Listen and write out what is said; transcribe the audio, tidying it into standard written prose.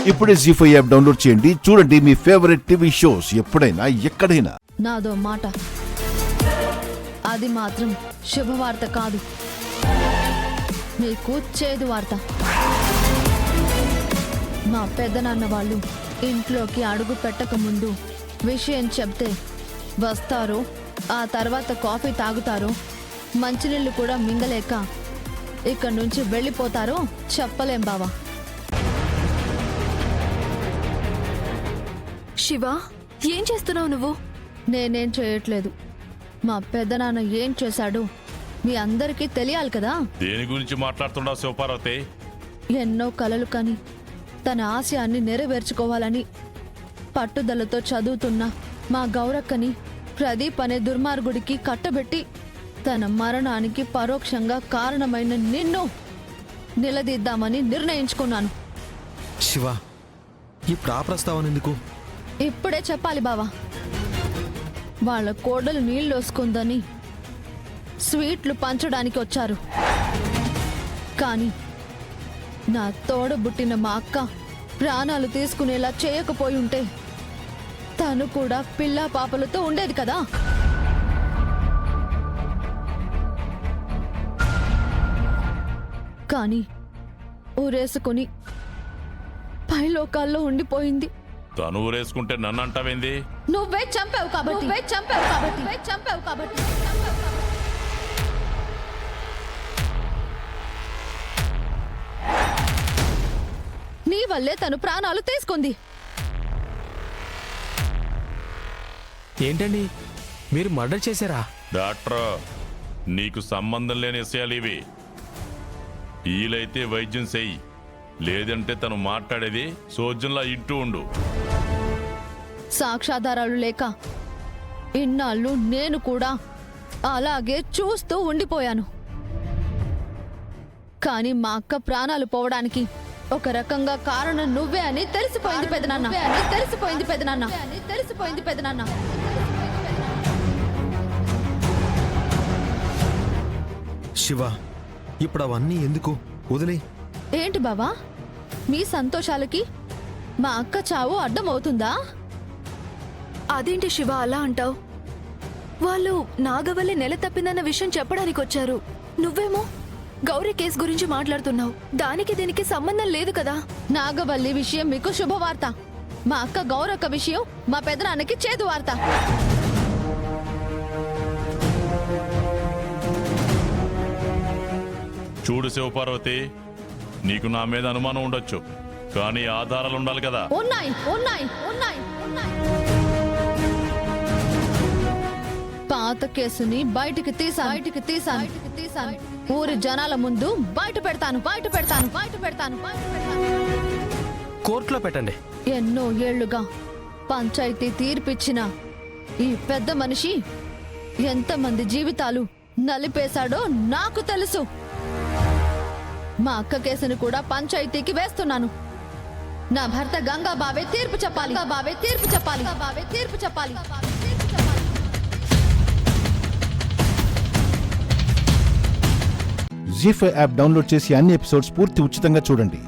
ఇప్పుడే జీ5 app download చేయండి. చూడండి మీ ఫేవరెట్ టీవీ షోస్ ఎప్పుడైనా ఎక్కడైనా. నాదో మాట, అది మాత్రం శుభవార్త కాదు, మీకు చేదు వార్త. మా పెద్దనాన్న వాళ్ళు ఇంట్లోకి అడుగు పెట్టక ముందు విషయం చెప్తే వస్తారో, ఆ తర్వాత కాఫీ తాగుతారో, మంచినీళ్ళు కూడా మింగలేక ఇక్కడి నుంచి వెళ్ళిపోతారో చెప్పలేం బావా. శివ, ఏం చేస్తున్నావు నువ్వు? నేనేం చేయట్లేదు. మా పెద్దనాన్న ఏం చేశాడు మీ అందరికీ తెలియాలి కదా. దేని గురించి మాట్లాడుతున్నావు శివపార్వతి? ఎన్నో కలలు కని తన ఆశయాన్ని నెరవేర్చుకోవాలని పట్టుదలతో చదువుతున్న మా గౌరక్కని ప్రదీప్ అనే దుర్మార్గుడికి కట్టబెట్టి తన మరణానికి పరోక్షంగా కారణమైన నిన్ను నిలదీద్దామని నిర్ణయించుకున్నాను. శివ, ఇప్పుడు ఆ ప్రస్తావన ఎందుకు? ఇప్పుడే చెప్పాలి బావా. వాళ్ళ కోడలు నీళ్ళొసుకుందని స్వీట్లు పంచడానికి వచ్చారు. కానీ నా తోడబుట్టిన మా అక్క ప్రాణాలు తీసుకునేలా చేయకపోయి ఉంటే తను కూడా పిల్లా పాపలతో ఉండేది కదా. కానీ ఊరేసుకుని పైలోకాల్లో ఉండిపోయింది. తను ఊరేసుకుంటే నన్ను అంటావేంది? నువ్వే చంపావు కాబట్టి. నీ వల్లే తను ప్రాణాలు తీసుకుంది. ఏంటండి, మీరు మర్డర్ చేశారా? డాక్టర్, నీకు సంబంధం లేని విషయాలు ఇవి. వీలైతే వైద్యం చెయ్యి, లేదంటే తను మాట్లాడేది సోజంలా ఇంటూ ఉండు. సాక్ష్యాధారాలు లేక ఇన్నాళ్ళు నేను కూడా అలాగే చూస్తూ ఉండిపోయాను. కానీ మా అక్క ప్రాణాలు పోవడానికి ఒక రకంగా కారణం నువ్వే అని తెలిసిపోయింది పెదనాన్న. శివ, ఇప్పుడు అవన్నీ ఎందుకు? వదిలే. ఏంటి బావా, మీ సంతోషాలకి మా అక్క చావు అడ్డమవుతుందా? అదేంటి శివ అలా అంటావు? వాళ్ళు నాగవల్లి నెల తప్పిందన్న విషయం చెప్పడానికి వచ్చారు. నువ్వేమో గౌరీ కేసు గురించి మాట్లాడుతున్నావు. దానికి దీనికి సంబంధం లేదు కదా. నాగవల్లి విషయం మీకు శుభవార్త, మా అక్క గౌరక్క విషయం మా పెదనాన్నకి చేదు వార్త. చూడు శివపార్వతి, నీకు నా మీద అనుమానం ఉండొచ్చు, కానీ ఆధారాలు ఉండాలి కదా. ఉన్నాయి. పాత కేసుని బయటికి తీసాను. ఊరి జనాల ముందు బయట పెడతాను. కోర్టులో పెట్టండి. ఎన్నో ఏళ్లుగా పంచాయతీ తీర్పిచ్చిన ఈ పెద్ద మనిషి ఎంతమంది జీవితాలు నలిపేశాడో నాకు తెలుసు. మా అక్క కేసుని కూడా పంచాయతీకి వేస్తున్నాను. నా భర్త గంగాబావే తీర్పు చెప్పాలి. జీ5 యాప్ డౌన్లోడ్ చేసి అన్ని ఎపిసోడ్స్ పూర్తి ఉచితంగా చూడండి.